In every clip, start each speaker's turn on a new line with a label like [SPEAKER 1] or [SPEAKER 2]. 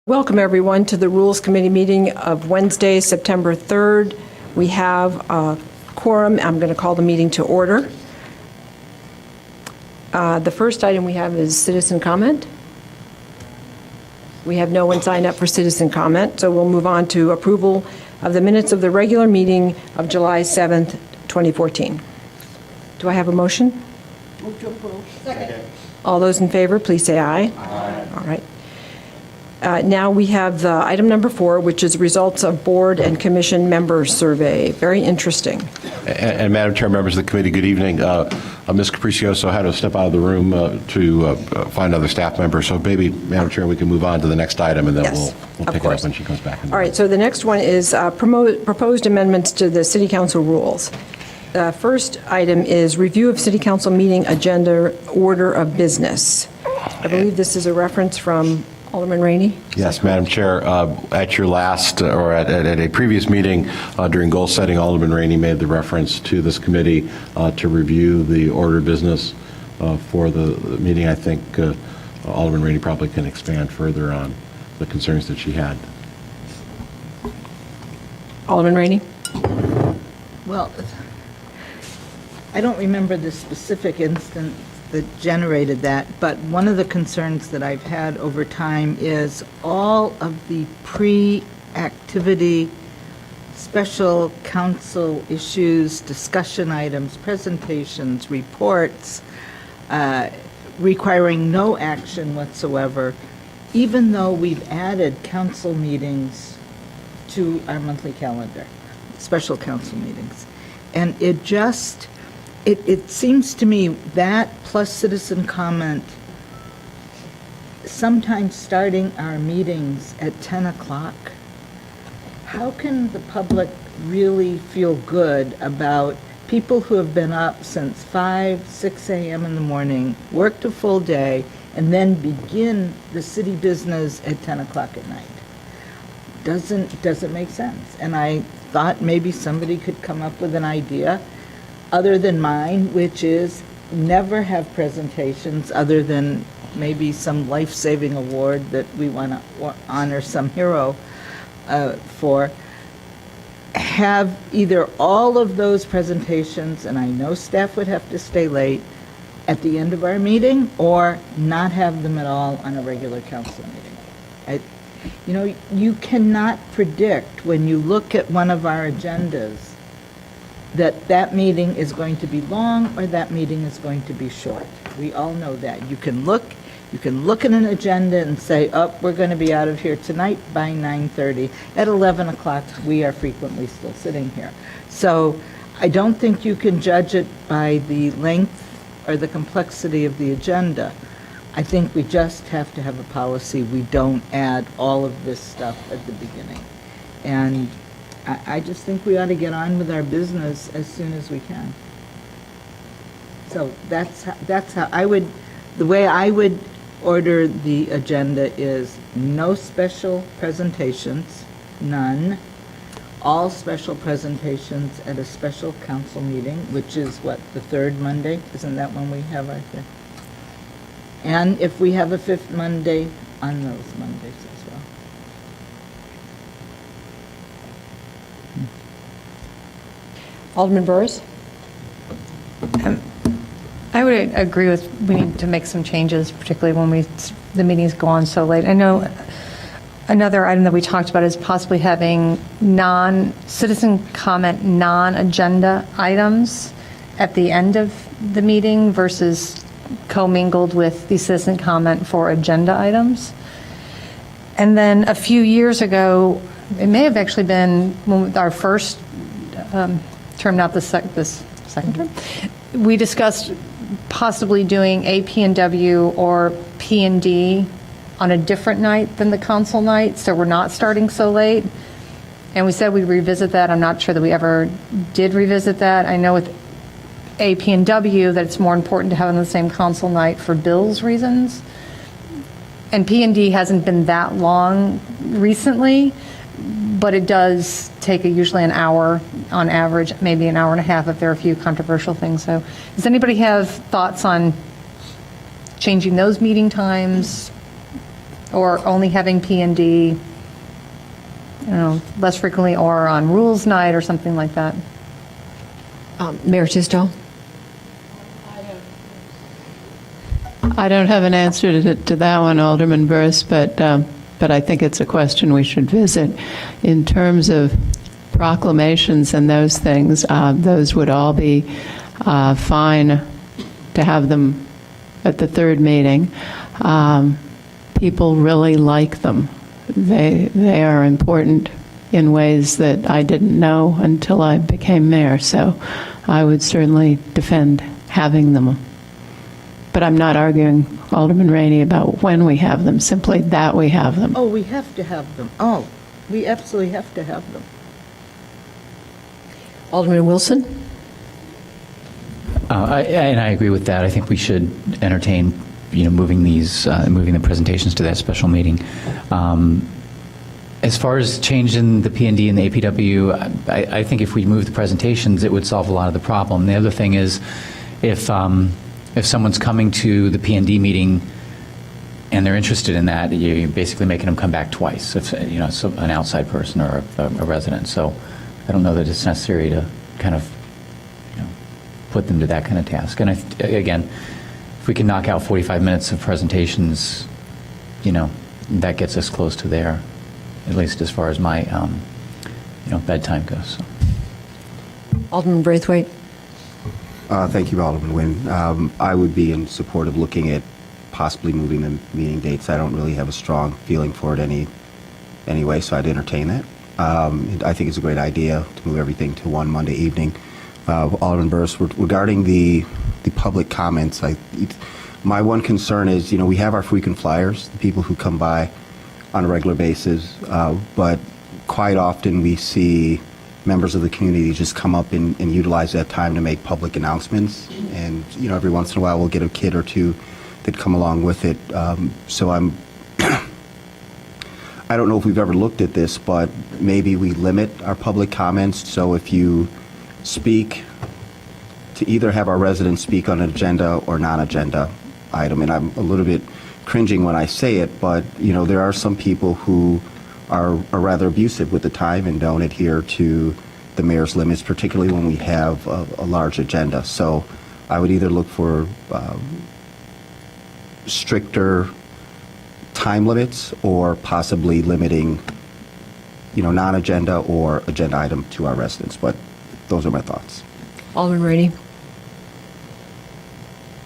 [SPEAKER 1] Welcome, everyone, to the Rules Committee meeting of Wednesday, September 3rd. We have a quorum. I'm going to call the meeting to order. The first item we have is citizen comment. We have no one signed up for citizen comment, so we'll move on to approval of the minutes of the regular meeting of July 7th, 2014. Do I have a motion?
[SPEAKER 2] Move to approve. Second.
[SPEAKER 1] All those in favor, please say aye.
[SPEAKER 2] Aye.
[SPEAKER 1] All right. Now we have the item number 4, which is results of board and commission member survey. Very interesting.
[SPEAKER 3] And Madam Chair, members of the committee, good evening. Ms. Capricioso had to step out of the room to find another staff member. So maybe, Madam Chair, we can move on to the next item, and then
[SPEAKER 1] Yes,
[SPEAKER 3] we'll
[SPEAKER 1] of
[SPEAKER 3] pick it
[SPEAKER 1] course.
[SPEAKER 3] up when she comes back.
[SPEAKER 1] All right, so the next one is proposed amendments to the City Council rules. The first item is review of City Council meeting agenda order of business. I believe this is a reference from Alderman Rainey?
[SPEAKER 3] Yes, Madam Chair, at your last, or at a previous meeting during goal setting, Alderman Rainey made the reference to this committee to review the order of business for the meeting. I think Alderman Rainey probably can expand further on the concerns that she had.
[SPEAKER 1] Alderman Rainey?
[SPEAKER 2] Well, I don't remember the specific instance that generated that, but one of the concerns that I've had over time is all of the pre-activity special council issues, discussion items, presentations, reports, requiring no action whatsoever, even though we've added council meetings to our monthly calendar, special council meetings. And it just, it seems to me that plus citizen comment, sometimes starting our meetings at 10 o'clock, how can the public really feel good about people who have been up since 5, 6 a.m. in the morning, worked a full day, and then begin the city business at 10 o'clock at night? Doesn't make sense. And I thought maybe somebody could come up with an idea other than mine, which is never have presentations other than maybe some life-saving award that we want to honor some hero for. Have either all of those presentations, and I know staff would have to stay late, at the end of our meeting, or not have them at all on a regular council meeting. You cannot predict when you look at one of our agendas that meeting is going to be long or that meeting is going to be short. We all know that. You can look at an agenda and say, oh, we're going to be out of here tonight by 9:30. At 11 o'clock, we are frequently still sitting here. So I don't think you can judge it by the length or the complexity of the agenda. I think we just have to have a policy. We don't add all of this stuff at the beginning. And I just think we ought to get on with our business as soon as we can. So that's how I would, the way I would order the agenda is no special presentations, none. All special presentations at a special council meeting, which is what, the third Monday? Isn't that when we have our thing? And if we have a fifth Monday, on those Mondays as well.
[SPEAKER 1] Alderman Burris?
[SPEAKER 4] I would agree with, we need to make some changes, particularly when the meetings go on so late. I know another item that we talked about is possibly having citizen comment, non-agenda items at the end of the meeting versus commingled with the citizen comment for agenda items. And then a few years ago, it may have actually been when our first term, not this second term, we discussed possibly doing a P&W or P&D on a different night than the council night, so we're not starting so late. And we said we'd revisit that. I'm not sure that we ever did revisit that. I know with AP&W that it's more important to have on the same council night for bills reasons. And P&D hasn't been that long recently, but it does take usually an hour on average, maybe an hour and a half if there are a few controversial things. So does anybody have thoughts on changing those meeting times? Or only having P and D, you know, less frequently, or on rules night or something like that?
[SPEAKER 1] Mayor Tisdale?
[SPEAKER 5] I don't have an answer to that one, Alderman Burse, but I think it's a question we should visit. In terms of proclamations and those things, those would all be fine to have them at the third meeting. People really like them. They are important in ways that I didn't know until I became mayor, so I would certainly defend having them. But I'm not arguing, Alderman Rainey, about when we have them, simply that we have them.
[SPEAKER 2] Oh, we have to have them. Oh, we absolutely have to have them.
[SPEAKER 1] Alderman Wilson?
[SPEAKER 6] And I agree with that. I think we should entertain, moving the presentations to that special meeting. As far as changing the P&D and the APW, I think if we move the presentations, it would solve a lot of the problem. The other thing is, if someone's coming to the P&D meeting and they're interested in that, you're basically making them come back twice. If an outside person or a resident. So I don't know that it's necessary to kind of put them to that kind of task. And again, if we can knock out 45 minutes of presentations, that gets us close to there, at least as far as my bedtime goes. So.
[SPEAKER 1] Alderman Braithwaite?
[SPEAKER 7] Thank you, Alderman Nguyen. I would be in support of looking at possibly moving the meeting dates. I don't really have a strong feeling for it anyway, so I'd entertain that. I think it's a great idea to move everything to one Monday evening. Alderman Burse, regarding the public comments, my one concern is, we have our frequent flyers, the people who come by on a regular basis, but quite often we see members of the community just come up and utilize that time to make public announcements. And, every once in a while we'll get a kid or two that come along with it. So I don't know if we've ever looked at this, but maybe we limit our public comments. So if you speak, to either have our residents speak on an agenda or non-agenda item. And I'm a little bit cringing when I say it, but, there are some people who are rather abusive with the time and don't adhere to the mayor's limits, particularly when we have a large agenda. So I would either look for stricter time limits or possibly limiting, non-agenda or agenda item to our residents. But those are my thoughts.
[SPEAKER 1] Alderman Rainey?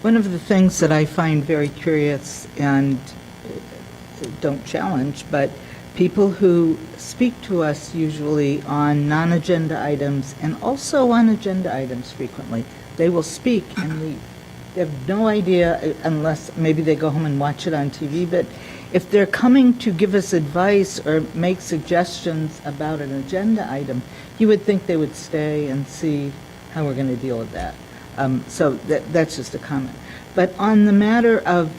[SPEAKER 2] One of the things that I find very curious and don't challenge, but people who speak to us usually on non-agenda items and also on agenda items frequently, they will speak and we have no idea, unless maybe they go home and watch it on TV, but if they're coming to give us advice or make suggestions about an agenda item, you would think they would stay and see how we're going to deal with that. So that's just a comment. But on the matter of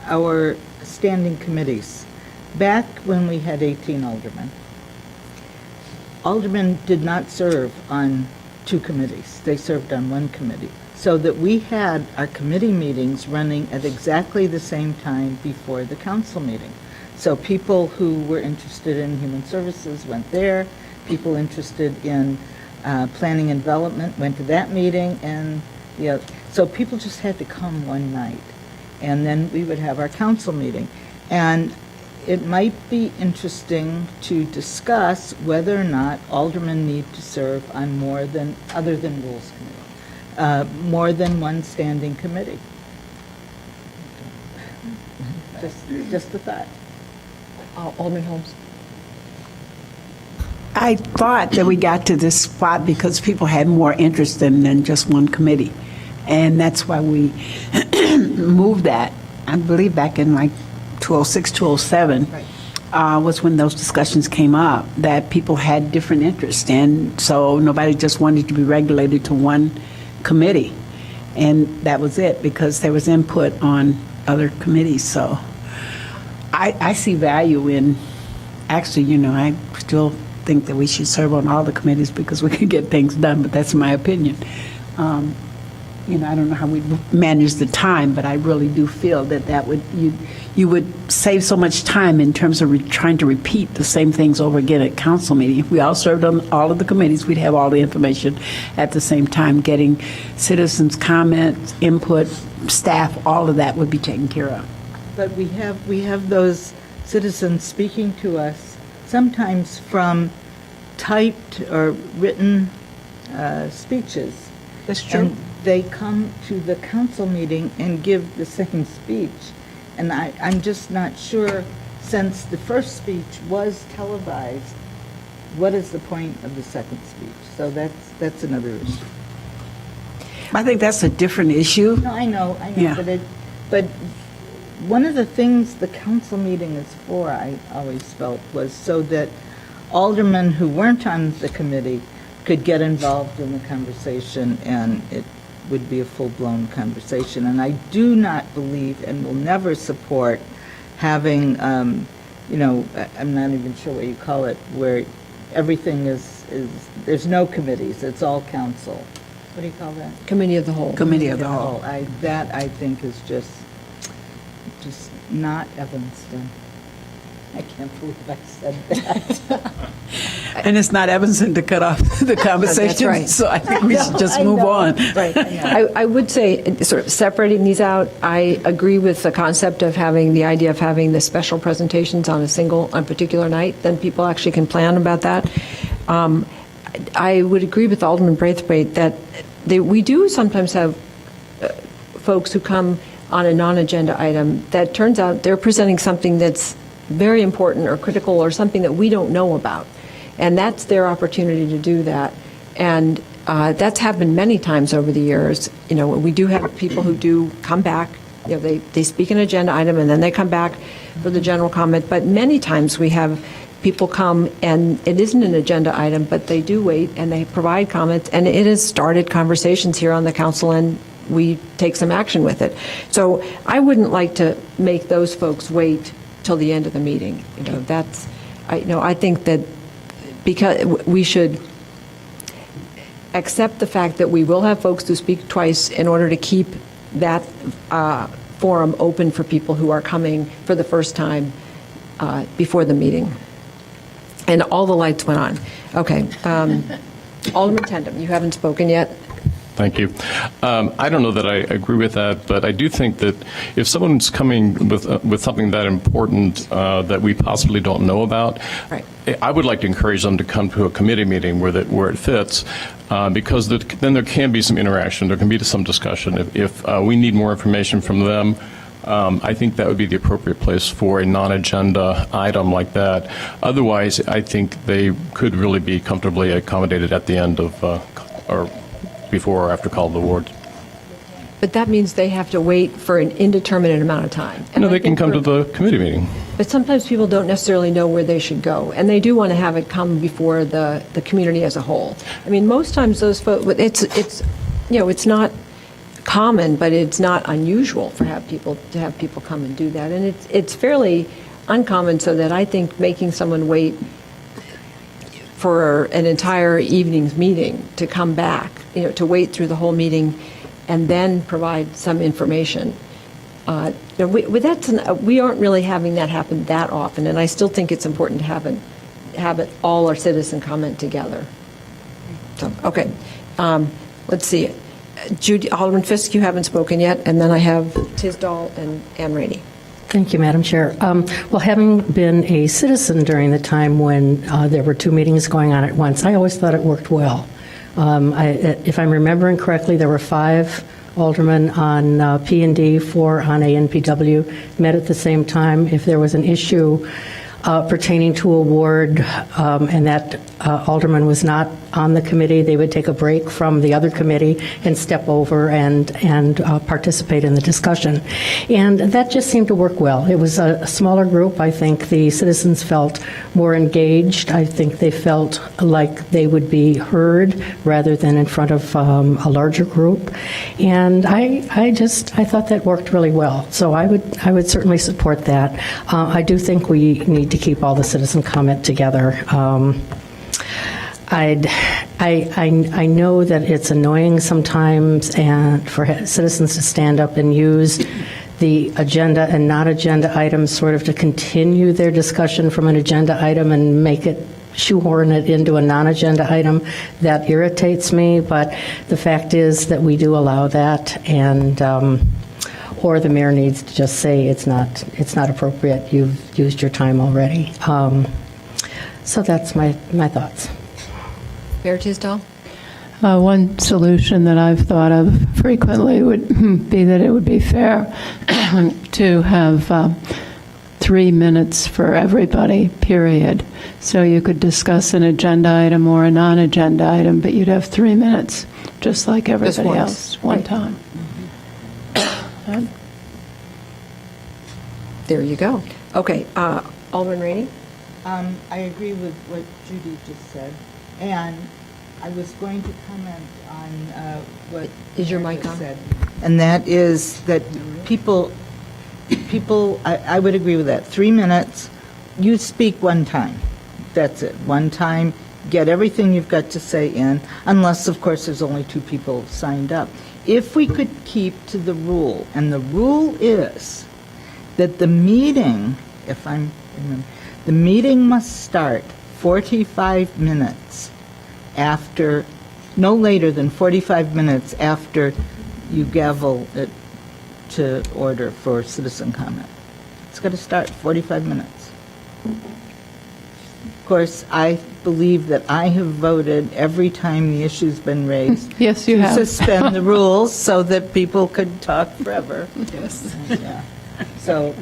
[SPEAKER 2] our standing committees, back when we had 18 aldermen did not serve on 2 committees. They served on 1 committee. So that we had our committee meetings running at exactly the same time before the council meeting. So people who were interested in human services went there. People interested in planning and development went to that meeting. And so people just had to come one night. And then we would have our council meeting. And it might be interesting to discuss whether or not aldermen need to serve on more than, other than Rules Committee, more than one standing committee. Just a thought.
[SPEAKER 1] Alderman Holmes?
[SPEAKER 8] I thought that we got to this spot because people had more interest than just one committee. And that's why we moved that. I believe back in like 2006, 2007 was when those discussions came up, that people had different interests. And so nobody just wanted to be regulated to one committee. And that was it, because there was input on other committees. So I see value in, actually, I still think that we should serve on all the committees because we can get things done, but that's my opinion. I don't know how we manage the time, but I really do feel that you would save so much time in terms of trying to repeat the same things over again at council meeting. If we all served on all of the committees, we'd have all the information at the same time. Getting citizens' comments, input, staff, all of that would be taken care of.
[SPEAKER 2] But we have those citizens speaking to us, sometimes from typed or written speeches.
[SPEAKER 8] That's true.
[SPEAKER 2] And they come to the council meeting and give the second speech. And I'm just not sure, since the first speech was televised, what is the point of the second speech? So that's another issue.
[SPEAKER 8] I think that's a different issue.
[SPEAKER 2] No, I know,
[SPEAKER 8] Yeah.
[SPEAKER 2] but one of the things the council meeting is for, I always felt, was so that aldermen who weren't on the committee could get involved in the conversation, and it would be a full-blown conversation. And I do not believe and will never support having, I'm not even sure what you call it, where everything is there's no committees, it's all council. What do you call that?
[SPEAKER 1] Committee of the whole.
[SPEAKER 8] Committee of the whole.
[SPEAKER 2] That I think is just not Evanston. I can't believe I said that.
[SPEAKER 8] And it's not Evanston to cut off the conversation,
[SPEAKER 1] right.
[SPEAKER 8] so I think we should just
[SPEAKER 2] I
[SPEAKER 8] move
[SPEAKER 2] know.
[SPEAKER 8] on.
[SPEAKER 1] Right. I would say, sort of separating these out, I agree with the concept of the idea of having the special presentations on a particular night, then people actually can plan about that. I would agree with Alderman Braithwaite that we do sometimes have folks who come on a non-agenda item that turns out they're presenting something that's very important or critical or something that we don't know about. And that's their opportunity to do that. And that's happened many times over the years. We do have people who do come back. They speak an agenda item and then they come back for the general comment. But many times we have people come and it isn't an agenda item, but they do wait and they provide comments. And it has started conversations here on the council, and we take some action with it. So I wouldn't like to make those folks wait till the end of the meeting. I think that because we should accept the fact that we will have folks who speak twice in order to keep that forum open for people who are coming for the first time before the meeting. And all the lights went on. Okay. Alderman Tandem, you haven't spoken yet.
[SPEAKER 9] Thank you. I don't know that I agree with that, but I do think that if someone's coming with something that important that we possibly don't know about,
[SPEAKER 1] Right.
[SPEAKER 9] I would like to encourage them to come to a committee meeting where it fits, because then there can be some interaction, there can be some discussion. If we need more information from them, I think that would be the appropriate place for a non-agenda item like that. Otherwise, I think they could really be comfortably accommodated at the end of or before or after call of the ward.
[SPEAKER 1] But that means they have to wait for an indeterminate amount of time. And
[SPEAKER 9] No,
[SPEAKER 1] I
[SPEAKER 9] they can
[SPEAKER 1] think
[SPEAKER 9] come to the committee meeting.
[SPEAKER 1] But sometimes people don't necessarily know where they should go, and they do want to have it come before the community as a whole. I mean, most times those folks, it's not common, but it's not unusual to have people come and do that, and it's fairly uncommon. So that I think making someone wait for an entire evening's meeting to come back, to wait through the whole meeting, and then provide some information. We aren't really having that happen that often, and I still think it's important to have it all our citizen comment together. So, okay, let's see. Alderman Fisk, you haven't spoken yet, and then I have Tisdall and Ann Rainey.
[SPEAKER 10] Thank you, Madam Chair. Well, having been a citizen during the time when there were two meetings going on at once, I always thought it worked well. If I'm remembering correctly, there were 5 aldermen on P&D, 4 on ANPW, met at the same time. If there was an issue pertaining to a ward and that alderman was not on the committee, they would take a break from the other committee and step over and participate in the discussion. And that just seemed to work well. It was a smaller group. I think the citizens felt more engaged. I think they felt like they would be heard rather than in front of a larger group. And I thought that worked really well. So I would certainly support that. I do think we need to keep all the citizen comment together. I know that it's annoying sometimes and for citizens to stand up and use the agenda and not agenda items sort of to continue their discussion from an agenda item and make it, shoehorn it into a non-agenda item. That irritates me, but the fact is that we do allow that, and or the mayor needs to just say it's not appropriate, you've used your time already. So that's my thoughts.
[SPEAKER 1] Mayor Tisdale?
[SPEAKER 5] One solution that I've thought of frequently would be that it would be fair to have 3 minutes for everybody, period. So you could discuss an agenda item or a non-agenda item, but you'd have 3 minutes, just like everybody
[SPEAKER 1] once.
[SPEAKER 5] else, one time.
[SPEAKER 1] There you go. Okay, Alderman Rainey?
[SPEAKER 2] I agree with what Judy just said, and I was going to comment on what
[SPEAKER 1] Is your
[SPEAKER 2] Mayor
[SPEAKER 1] mic
[SPEAKER 2] just
[SPEAKER 1] on?
[SPEAKER 2] said, and that is that people, I would agree with that. 3 minutes, you speak one time. That's it. One time, get everything you've got to say in, unless, of course, there's only 2 people signed up. If we could keep to the rule, and the rule is that the meeting, if I'm remembering, the meeting must start 45 minutes after, no later than 45 minutes after you gavel it to order for citizen comment. It's got to start 45 minutes. Of course, I believe that I have voted every time the issue's been raised.
[SPEAKER 5] Yes, you have.
[SPEAKER 2] To suspend the rules so that people could talk forever. Yes. Yeah. So,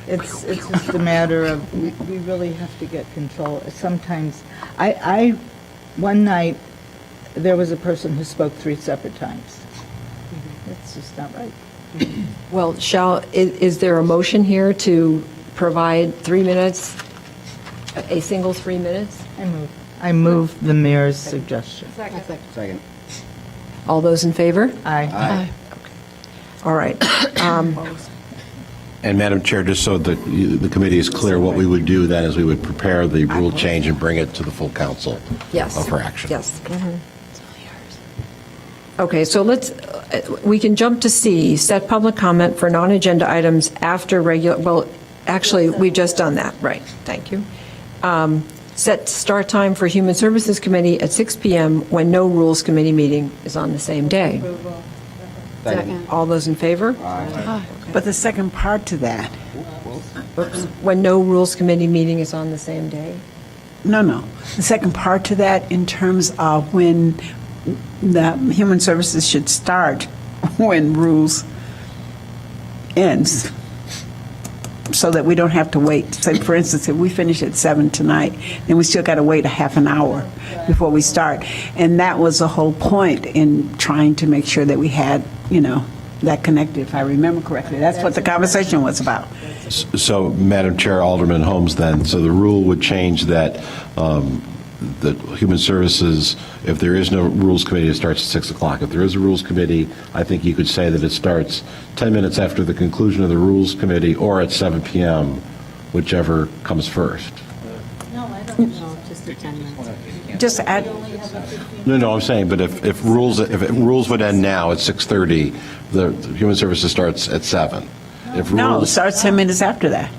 [SPEAKER 2] it's just a matter of, we really have to get control. Sometimes, one night, there was a person who spoke 3 separate times. That's just not right.
[SPEAKER 1] Well, is there a motion here to provide 3 minutes, a single 3 minutes?
[SPEAKER 2] I move the mayor's suggestion.
[SPEAKER 7] Second.
[SPEAKER 1] All those in favor?
[SPEAKER 2] Aye.
[SPEAKER 1] All right.
[SPEAKER 3] And Madam Chair, just so that the committee is clear, what we would do then is we would prepare the rule change and bring it to the full council
[SPEAKER 1] Yes.
[SPEAKER 3] for action.
[SPEAKER 1] Yes. Okay, so we can jump to C, set public comment for non-agenda items after regular, well, actually, we've just done that, right, thank you. Set start time for Human Services Committee at 6 PM when no Rules Committee meeting is on the same day.
[SPEAKER 7] Second.
[SPEAKER 1] All those in favor?
[SPEAKER 8] But the second part to that,
[SPEAKER 1] Oops. When no Rules Committee meeting is on the same day?
[SPEAKER 8] no. The second part to that in terms of when the Human Services should start when rules ends, so that we don't have to wait. Say, for instance, if we finish at 7 tonight, then we still got to wait a half an hour before we start. And that was the whole point in trying to make sure that we had, that connected, if I remember correctly. That's what the conversation was about.
[SPEAKER 3] So, Madam Chair, Alderman Holmes, then, so the rule would change that that Human Services, if there is no Rules Committee, it starts at 6 o'clock. If there is a Rules Committee, I think you could say that it starts 10 minutes after the conclusion of the Rules Committee or at 7 p.m., whichever comes first.
[SPEAKER 8] Just add,
[SPEAKER 3] No, I'm saying, but if rules would end now at 6:30, the Human Services starts at 7. If
[SPEAKER 8] no,
[SPEAKER 3] rules,
[SPEAKER 8] start 10 minutes after that.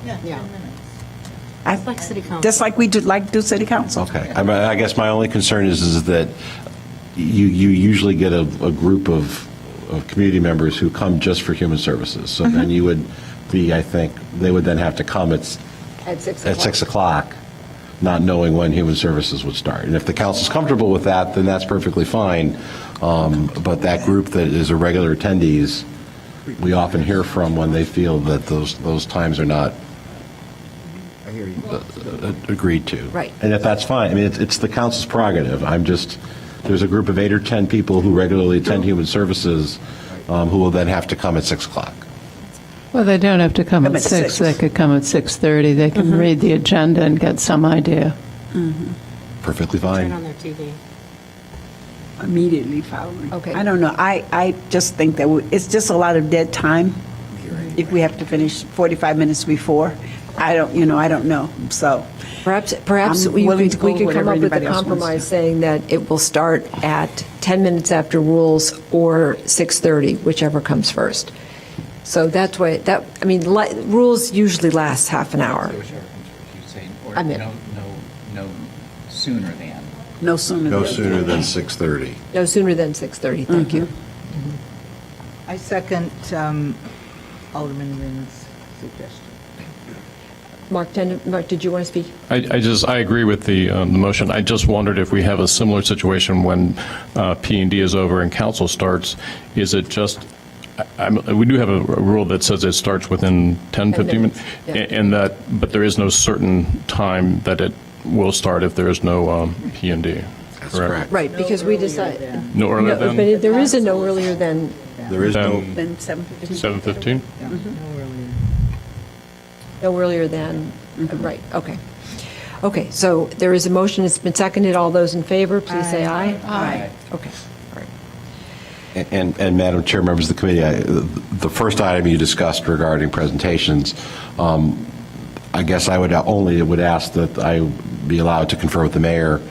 [SPEAKER 10] Like city council.
[SPEAKER 8] Just like we do city council.
[SPEAKER 3] Okay. I guess my only concern is that you usually get a group of community members who come just for Human Services. So then you would be, I think, they would then have to come at 6 o'clock, not knowing when Human Services would start. And if the council's comfortable with that, then that's perfectly fine. But that group that is a regular attendees, we often hear from when they feel that those times are not agreed to.
[SPEAKER 1] Right.
[SPEAKER 3] And if that's fine, I mean, it's the council's prerogative. There's a group of 8 or 10 people who regularly attend Human Services who will then have to come at 6 o'clock.
[SPEAKER 5] Well, they don't have to come
[SPEAKER 8] Come
[SPEAKER 5] at
[SPEAKER 8] at
[SPEAKER 5] 6.
[SPEAKER 8] 6.
[SPEAKER 5] They could come at 6:30. They can read the agenda and get some idea.
[SPEAKER 3] Perfectly fine.
[SPEAKER 8] Immediately following.
[SPEAKER 1] Okay.
[SPEAKER 8] I don't know. I just think that it's just a lot of dead time if we have to finish 45 minutes before. I don't know. So
[SPEAKER 1] Perhaps
[SPEAKER 8] I'm
[SPEAKER 1] we
[SPEAKER 8] willing
[SPEAKER 1] could
[SPEAKER 8] to go
[SPEAKER 1] we could come
[SPEAKER 8] whatever
[SPEAKER 1] up with a
[SPEAKER 8] anybody else wants
[SPEAKER 1] compromise
[SPEAKER 8] to.
[SPEAKER 1] saying that it will start at 10 minutes after rules or 6:30, whichever comes first. So that's why, rules usually last half an hour.
[SPEAKER 6] Or
[SPEAKER 1] I'm in.
[SPEAKER 6] no sooner than.
[SPEAKER 8] no sooner.
[SPEAKER 3] No
[SPEAKER 8] than-
[SPEAKER 3] sooner than 6:30.
[SPEAKER 1] No sooner than 6:30, thank you.
[SPEAKER 2] I second Alderman Nguyen's suggestion.
[SPEAKER 1] Mark, did you want to speak?
[SPEAKER 9] I agree with the motion. I just wondered if we have a similar situation when P&D is over and council starts, is it just, we do have a rule that says it starts within 10, 15 minutes,
[SPEAKER 1] yeah.
[SPEAKER 9] and but there is no certain time that it will start if there is no P&D.
[SPEAKER 3] That's correct.
[SPEAKER 1] Right, because we decide.
[SPEAKER 9] No earlier than
[SPEAKER 1] But there is a no earlier than,
[SPEAKER 3] There is no,
[SPEAKER 8] Then 7:15.
[SPEAKER 9] 7:15?
[SPEAKER 1] no earlier than, right, okay. Okay, so there is a motion, it's been seconded. All those in favor, please say aye. Aye. Okay, all right.
[SPEAKER 3] and Madam Chair, members of the committee, the first item you discussed regarding presentations, I guess I would ask that I be allowed to confer with the mayor.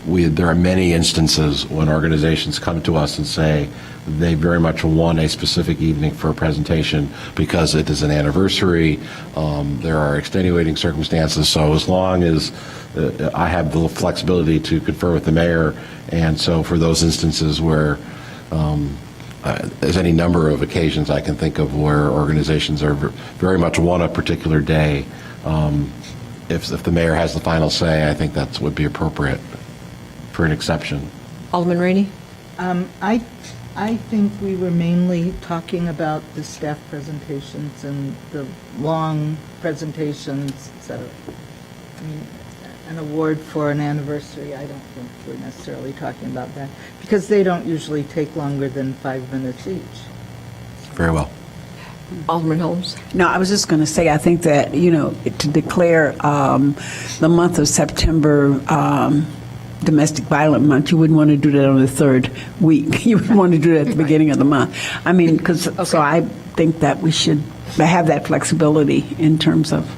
[SPEAKER 3] There are many instances when organizations come to us and say they very much want a specific evening for a presentation because it is an anniversary, there are extenuating circumstances, so as long as I have the flexibility to confer with the mayor, and so for those instances where there's any number of occasions I can think of where organizations are very much want a particular day, if the mayor has the final say, I think that would be appropriate for an exception.
[SPEAKER 1] Alderman Rainey?
[SPEAKER 2] I think we were mainly talking about the staff presentations and the long presentations, et cetera. I mean, an award for an anniversary, I don't think we're necessarily talking about that, because they don't usually take longer than 5 minutes each.
[SPEAKER 3] Very well.
[SPEAKER 1] Alderman Holmes?
[SPEAKER 8] No, I was just going to say, I think that, to declare the month of September Domestic Violence Month, you wouldn't want to do that on the third week. You would want to do it at the beginning of the month. I mean, so I think that we should have that flexibility in terms of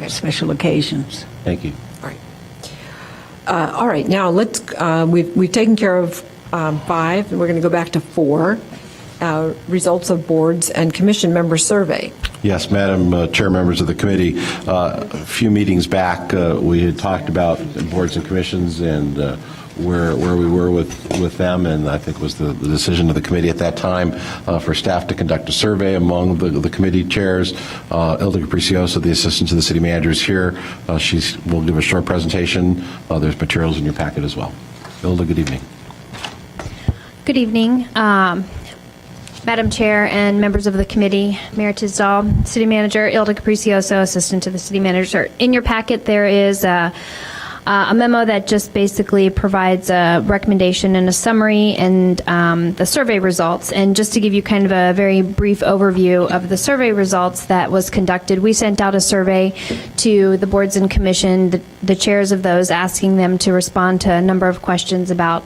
[SPEAKER 8] special occasions.
[SPEAKER 3] Thank you.
[SPEAKER 1] All right. All right, now let's, we've taken care of 5, and we're going to go back to 4. Results of boards and commission member survey.
[SPEAKER 3] Yes, Madam Chair, members of the committee, a few meetings back, we had talked about boards and commissions and where we were with them, and I think it was the decision of the committee at that time for staff to conduct a survey among the committee chairs. Ilda Capricioso, the assistant to the city manager, is here. She will give a short presentation. There's materials in your packet as well. Ilda, good evening.
[SPEAKER 11] Good evening. Madam Chair and members of the committee, Mayor Tisdall, City Manager Ilda Capricioso, Assistant to the City Manager. In your packet, there is a memo that just basically provides a recommendation and a summary and the survey results. And just to give you kind of a very brief overview of the survey results that was conducted, we sent out a survey to the boards and commission, the chairs of those, asking them to respond to a number of questions about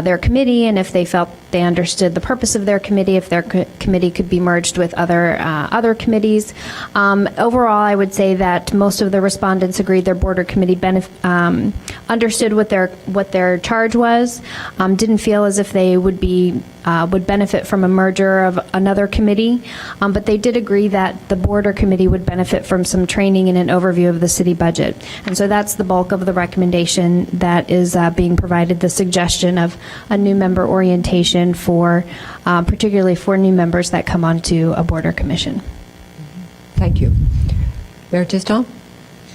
[SPEAKER 11] their committee and if they felt they understood the purpose of their committee, if their committee could be merged with other committees. Overall, I would say that most of the respondents agreed their board or committee understood what their charge was, didn't feel as if they would benefit from a merger of another committee, but they did agree that the board or committee would benefit from some training and an overview of the city budget. And so that's the bulk of the recommendation that is being provided, the suggestion of a new member orientation for, particularly for new members that come onto a board or commission.
[SPEAKER 1] Thank you. Mayor Tisdall?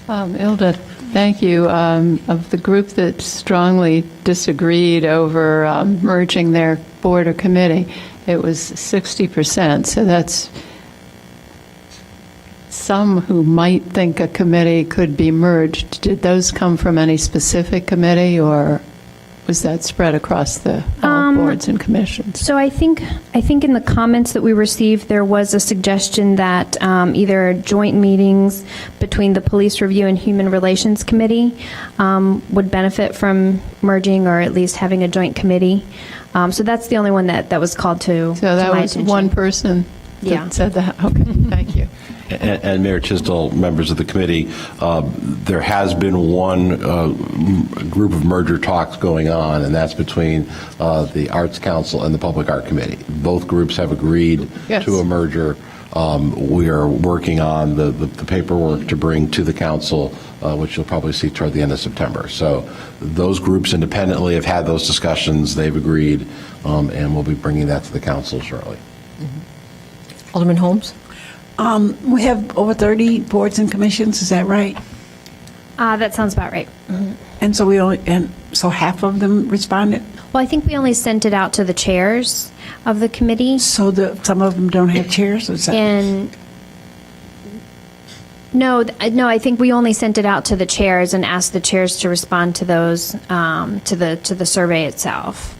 [SPEAKER 5] Ilda, thank you. Of the group that strongly disagreed over merging their board or committee, it was 60%. So that's some who might think a committee could be merged. Did those come from any specific committee, or was that spread across the boards and commissions?
[SPEAKER 11] So I think in the comments that we received, there was a suggestion that either joint meetings between the Police Review and Human Relations Committee would benefit from merging, or at least having a joint committee. So that's the only one that was called to
[SPEAKER 5] So that
[SPEAKER 11] my
[SPEAKER 5] was
[SPEAKER 11] attention.
[SPEAKER 5] one person that
[SPEAKER 11] Yeah.
[SPEAKER 5] said that? Okay, thank you.
[SPEAKER 3] And Mayor Tisdall, members of the committee, there has been one group of merger talks going on, and that's between the Arts Council and the Public Art Committee. Both groups have agreed
[SPEAKER 5] Yes.
[SPEAKER 3] to a merger. We are working on the paperwork to bring to the council, which you'll probably see toward the end of September. So those groups independently have had those discussions, they've agreed, and we'll be bringing that to the council shortly.
[SPEAKER 1] Alderman Holmes?
[SPEAKER 8] We have over 30 boards and commissions, is that right?
[SPEAKER 11] That sounds about right.
[SPEAKER 8] And so half of them responded?
[SPEAKER 11] Well, I think we only sent it out to the chairs of the committee.
[SPEAKER 8] So some of them don't have chairs? Or is that-
[SPEAKER 11] And no, I think we only sent it out to the chairs and asked the chairs to respond to those, to the survey itself.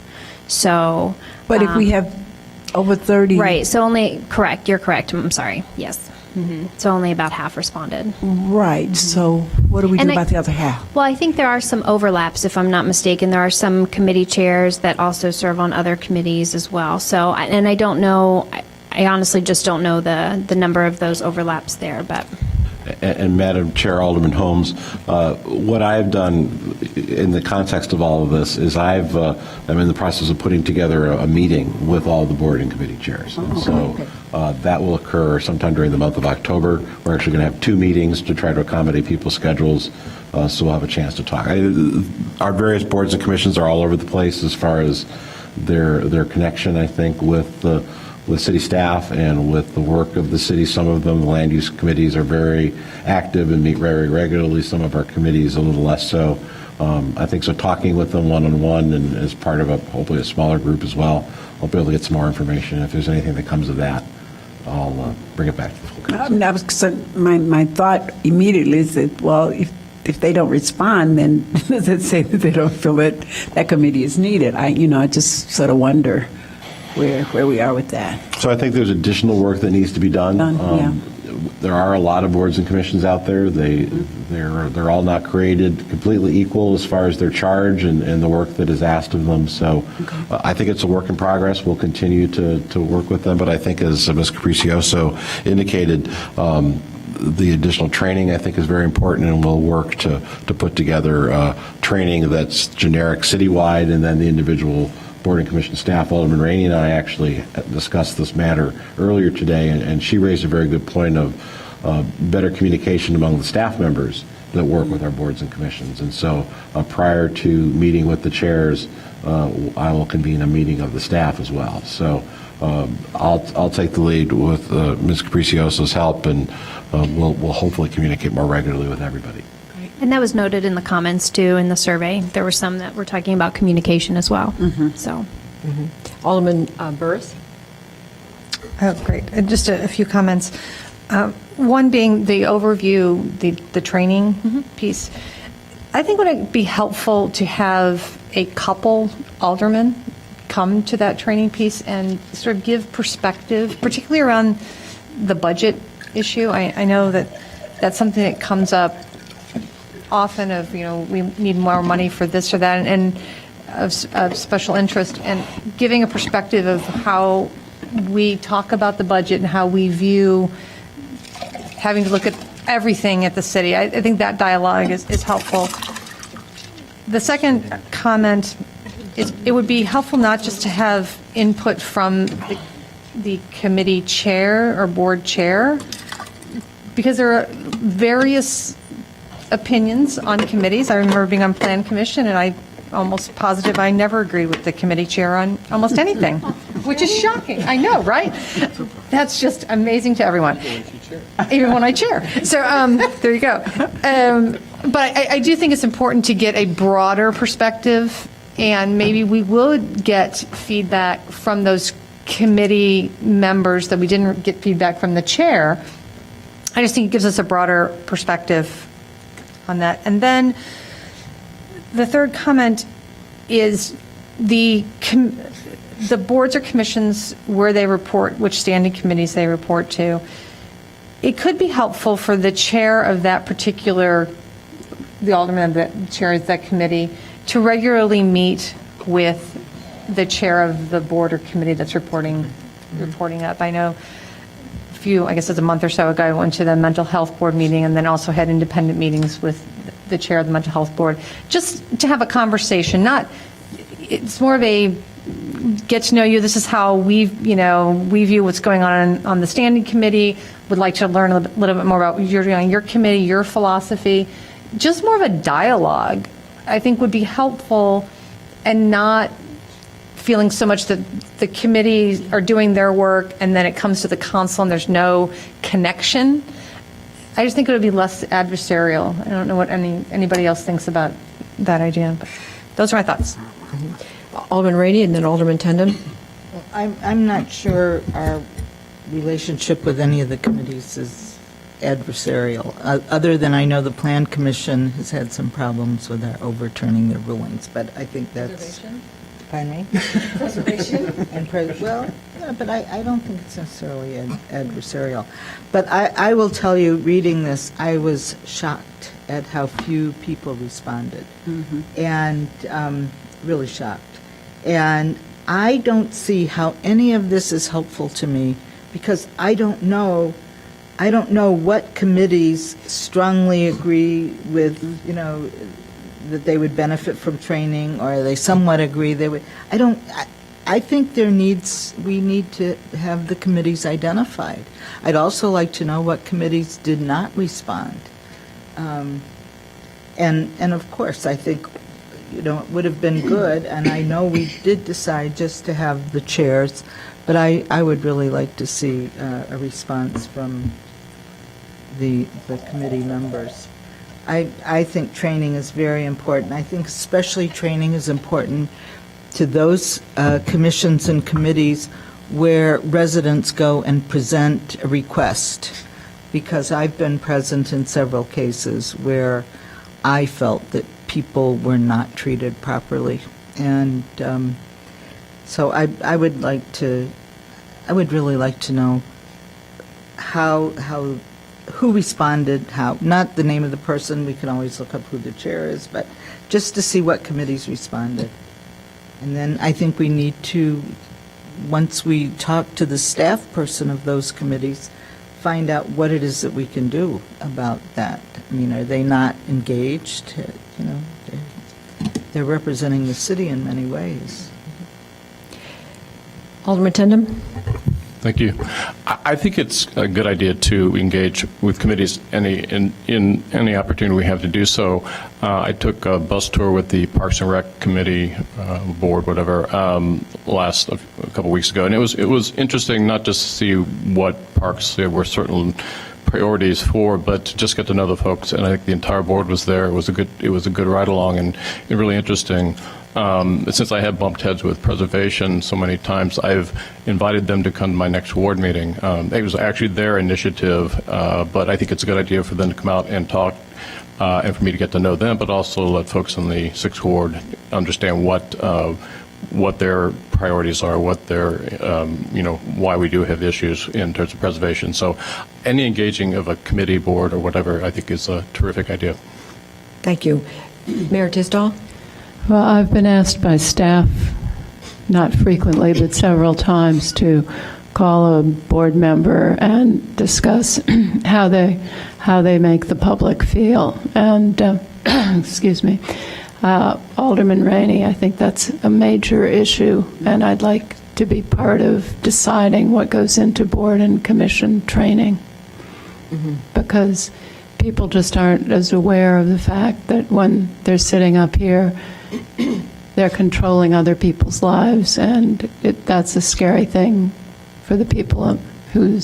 [SPEAKER 11] So.
[SPEAKER 8] But if we have over 30.
[SPEAKER 11] Right, so correct, you're correct, I'm sorry, yes. So only about half responded.
[SPEAKER 8] Right, so what do we do
[SPEAKER 11] And
[SPEAKER 8] about the other half?
[SPEAKER 11] Well, I think there are some overlaps, if I'm not mistaken. There are some committee chairs that also serve on other committees as well. So, and I don't know, I honestly just don't know the number of those overlaps there, but.
[SPEAKER 3] And Madam Chair, Alderman Holmes, what I've done in the context of all of this is I'm in the process of putting together a meeting with all the board and committee chairs. And so that will occur sometime during the month of October. We're actually going to have 2 meetings to try to accommodate people's schedules, so we'll have a chance to talk. Our various boards and commissions are all over the place as far as their connection, I think, with city staff and with the work of the city. Some of them, the land use committees, are very active and meet very regularly. Some of our committees a little less so. I think so talking with them one-on-one and as part of hopefully a smaller group as well, I'll be able to get some more information. If there's anything that comes of that, I'll bring it back to the full council.
[SPEAKER 8] My thought immediately is that, well, if they don't respond, then does it say that they don't feel that committee is needed? I just sort of wonder where we are with that.
[SPEAKER 3] So I think there's additional work that needs to be done. There are a lot of boards and commissions out there. They're all not created completely equal as far as their charge and the work that is asked of them. So I think it's a work in progress. We'll continue to work with them. But I think, as Ms. Capricioso indicated, the additional training, I think, is very important, and we'll work to put together training that's generic citywide, and then the individual board and commission staff. Alderman Rainey and I actually discussed this matter earlier today, and she raised a very good point of better communication among the staff members that work with our boards and commissions. And so prior to meeting with the chairs, I will convene a meeting of the staff as well. So I'll take the lead with Ms. Capricioso's help, and we'll hopefully communicate more regularly with everybody.
[SPEAKER 11] And that was noted in the comments, too, in the survey. There were some that were talking about communication as well, so.
[SPEAKER 1] Alderman Burris?
[SPEAKER 4] Oh, great. Just a few comments. One being the overview, the training piece. I think would it be helpful to have a couple aldermen come to that training piece and sort of give perspective, particularly around the budget issue. I know that that's something that comes up often of, we need more money for this or that, and of special interest, and giving a perspective of how we talk about the budget and how we view having to look at everything at the city. I think that dialogue is helpful. The second comment is it would be helpful not just to have input from the committee chair or board chair, because there are various opinions on committees. I remember being on Plan Commission, and I almost positive I never agreed with the committee chair on almost anything, which is shocking. I know, right? That's just amazing to everyone, even when I chair. So there you go. But I do think it's important to get a broader perspective, and maybe we would get feedback from those committee members that we didn't get feedback from the chair. I just think it gives us a broader perspective on that. And then the third comment is the boards or commissions where they report, which standing committees they report to. It could be helpful for the chair of that particular, the alderman that chairs that committee, to regularly meet with the chair of the board or committee that's reporting up. I know I guess it's a month or so ago, I went to the mental health board meeting and then also had independent meetings with the chair of the mental health board, just to have a conversation. It's more of a get to know you. This is how we view what's going on the standing committee. Would like to learn a little bit more about your committee, your philosophy. Just more of a dialogue, I think, would be helpful, and not feeling so much that the committees are doing their work and then it comes to the council and there's no connection. I just think it would be less adversarial. I don't know what anybody else thinks about that idea, but those are my thoughts.
[SPEAKER 1] Alderman Rainey and then Alderman Tenden.
[SPEAKER 2] I'm not sure our relationship with any of the committees is adversarial, other than I know the Plan Commission has had some problems with our overturning their rulings, but I think that's... Pardon me? Preservation? But I don't think it's necessarily adversarial. But I will tell you, reading this, I was shocked at how few people responded, and really shocked. And I don't see how any of this is helpful to me, because I don't know what committees strongly agree with, that they would benefit from training, or they somewhat agree they would. I think we need to have the committees identified. I'd also like to know what committees did not respond. And of course, I think, it would have been good, and I know we did decide just to have the chairs, but I would really like to see a response from the committee members. I think training is very important. I think especially training is important to those commissions and committees where residents go and present a request, because I've been present in several cases where I felt that people were not treated properly. And so I would really like to know who responded, how, not the name of the person, we can always look up who the chair is, but just to see what committees responded. And then I think we need to, once we talk to the staff person of those committees, find out what it is that we can do about that. I mean, are they not engaged? They're representing the city in many ways.
[SPEAKER 1] Alderman Tenden.
[SPEAKER 9] Thank you. I think it's a good idea to engage with committees in any opportunity we have to do so. I took a bus tour with the Parks and Rec Committee, board, whatever, a couple weeks ago, and it was interesting not just to see what parks there were certain priorities for, but to just get to know the folks. And I think the entire board was there. It was a good ride along and really interesting. Since I have bumped heads with preservation so many times, I've invited them to come to my next ward meeting. It was actually their initiative, but I think it's a good idea for them to come out and talk, and for me to get to know them, but also let folks in the 6th Ward understand what their priorities are, what their, why we do have issues in terms of preservation. So any engaging of a committee, board, or whatever, I think is a terrific idea.
[SPEAKER 1] Thank you. Mayor Tisdall?
[SPEAKER 5] Well, I've been asked by staff, not frequently, but several times, to call a board member and discuss how they make the public feel. And, excuse me, Alderman Rainey, I think that's a major issue, and I'd like to be part of deciding what goes into board and commission training. Because people just aren't as aware of the fact that when they're sitting up here, they're controlling other people's lives, and that's a scary thing for the people who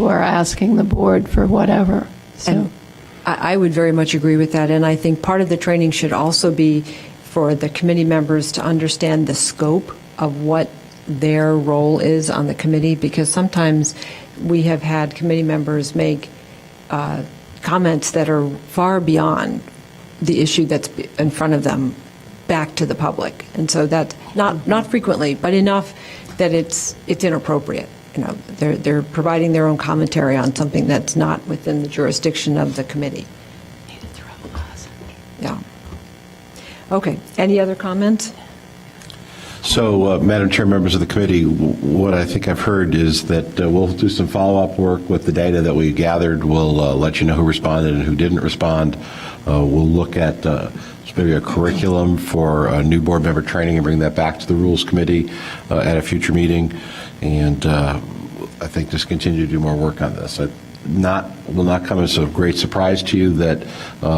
[SPEAKER 5] are asking the board for whatever. So.
[SPEAKER 1] And I would very much agree with that, and I think part of the training should also be for the committee members to understand the scope of what their role is on the committee, because sometimes we have had committee members make comments that are far beyond the issue that's in front of them back to the public. And so that's not frequently, but enough that it's inappropriate. They're providing their own commentary on something that's not within the jurisdiction of the committee. Yeah. Okay. Any other comments?
[SPEAKER 3] So, Madam Chair, members of the committee, what I think I've heard is that we'll do some follow-up work with the data that we gathered. We'll let you know who responded and who didn't respond. We'll look at maybe a curriculum for new board member training and bring that back to the Rules Committee at a future meeting. And I think just continue to do more work on this. Will not come as a great surprise to you that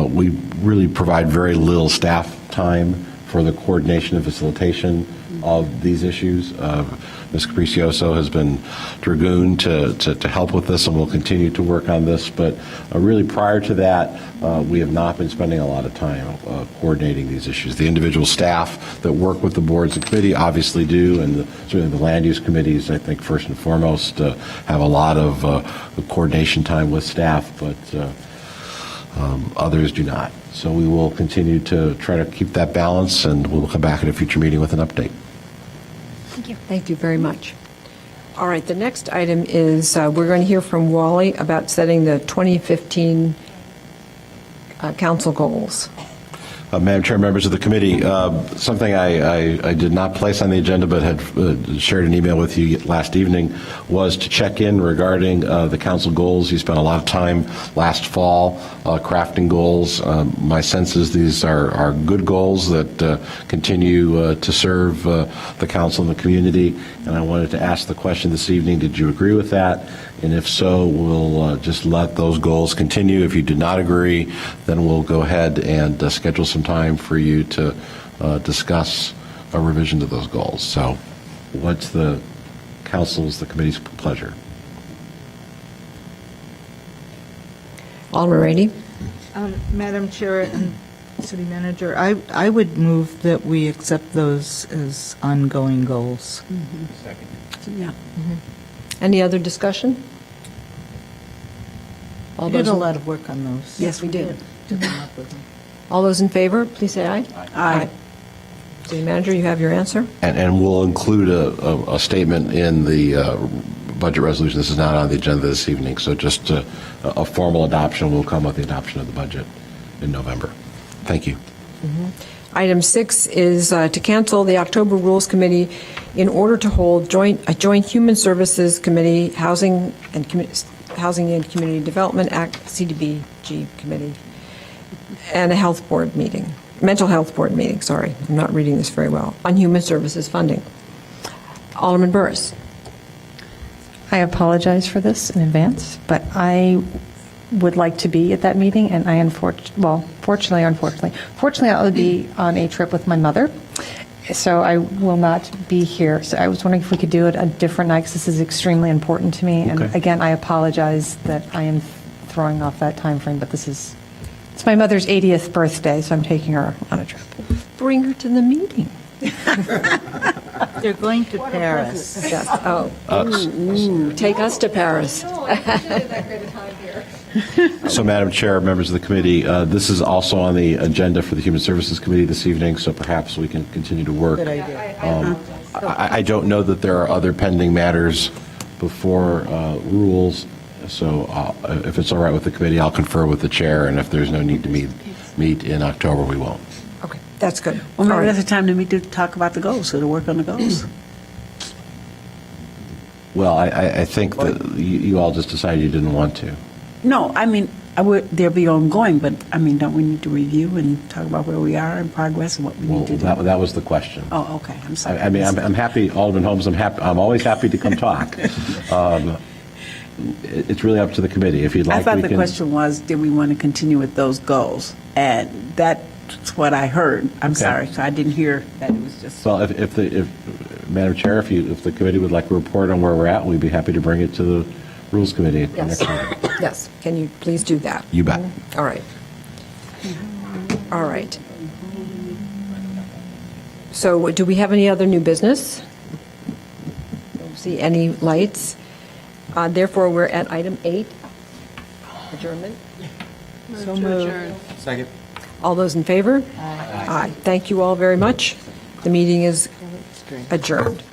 [SPEAKER 3] we really provide very little staff time for the coordination and facilitation of these issues. Ms. Capricioso has been dragoon to help with this, and we'll continue to work on this. But really prior to that, we have not been spending a lot of time coordinating these issues. The individual staff that work with the boards and committee obviously do, and certainly the land use committees, I think, first and foremost, have a lot of coordination time with staff, but others do not. So we will continue to try to keep that balance, and we'll come back at a future meeting with an update.
[SPEAKER 11] Thank you.
[SPEAKER 1] Thank you very much. All right, the next item is we're going to hear from Wally about setting the 2015 council goals.
[SPEAKER 3] Madam Chair, members of the committee, something I did not place on the agenda but had shared an email with you last evening was to check in regarding the council goals. You spent a lot of time last fall crafting goals. My sense is these are good goals that continue to serve the council and the community, and I wanted to ask the question this evening, did you agree with that? And if so, we'll just let those goals continue. If you do not agree, then we'll go ahead and schedule some time for you to discuss a revision to those goals. So what's the council's, the committee's pleasure?
[SPEAKER 1] Alderman Rainey?
[SPEAKER 2] Madam Chair and City Manager, I would move that we accept those as ongoing goals.
[SPEAKER 8] Yeah.
[SPEAKER 1] Any other discussion? All
[SPEAKER 2] We did
[SPEAKER 1] those
[SPEAKER 2] a
[SPEAKER 1] in-
[SPEAKER 2] lot of work on those.
[SPEAKER 1] Yes, we did.
[SPEAKER 2] To come up with them.
[SPEAKER 1] All those in favor, please say aye.
[SPEAKER 8] Aye.
[SPEAKER 1] City Manager, you have your answer?
[SPEAKER 3] And we'll include a statement in the budget resolution. This is not on the agenda this evening, so just a formal adoption will come with the adoption of the budget in November. Thank you.
[SPEAKER 1] Item 6 is to cancel the October Rules Committee in order to hold a joint Human Services Committee, Housing and Community Development Act, CDBG Committee, and a health board meeting, mental health board meeting, sorry, I'm not reading this very well, on human services funding. Alderman Burris.
[SPEAKER 4] I apologize for this in advance, but I would like to be at that meeting, and fortunately, I'll be on a trip with my mother, so I will not be here. So I was wondering if we could do it a different night, because this is extremely important to me. And
[SPEAKER 3] Okay.
[SPEAKER 4] again, I apologize that I am throwing off that time frame, but it's my mother's 80th birthday, so I'm taking her on a trip.
[SPEAKER 1] Bring her to the meeting.
[SPEAKER 2] They're going to Paris.
[SPEAKER 1] Yes. Oh, take us to Paris.
[SPEAKER 3] So, Madam Chair, members of the committee, this is also on the agenda for the Human Services Committee this evening, so perhaps we can continue to work.
[SPEAKER 2] Good idea.
[SPEAKER 3] I don't know that there are other pending matters before rules, so if it's all right with the committee, I'll confer with the chair, and if there's no need to meet in October, we won't.
[SPEAKER 1] Okay, that's good.
[SPEAKER 8] Well, maybe
[SPEAKER 1] All right.
[SPEAKER 8] that's the time to meet to talk about the goals, so to work on the goals.
[SPEAKER 3] Well, I think that you all just decided you didn't want to.
[SPEAKER 8] No, I mean, they'll be ongoing, but, I mean, don't we need to review and talk about where we are in progress and what we
[SPEAKER 3] Well,
[SPEAKER 8] need to do?
[SPEAKER 3] that was the question.
[SPEAKER 8] Oh, okay, I'm sorry.
[SPEAKER 3] I mean, I'm happy, Alderman Holmes, I'm always happy to come talk. It's really up to the committee. If you'd like,
[SPEAKER 8] I thought
[SPEAKER 3] we
[SPEAKER 8] the
[SPEAKER 3] can.
[SPEAKER 8] question was, did we want to continue with those goals? And that's what I heard. I'm
[SPEAKER 3] Okay.
[SPEAKER 8] sorry, so I didn't hear that it was just.
[SPEAKER 3] Well, if Madam Chair, if the committee would like a report on where we're at, we'd be happy to bring it to the Rules Committee at the
[SPEAKER 1] Yes.
[SPEAKER 3] next meeting.
[SPEAKER 1] Yes, can you please do that?
[SPEAKER 3] You bet.
[SPEAKER 1] All right. All right. So do we have any other new business? Don't see any lights. Therefore, we're at item 8, adjournment.
[SPEAKER 2] So moved.
[SPEAKER 7] Second.
[SPEAKER 1] All those in favor? Aye. Thank you all very much. The meeting is adjourned.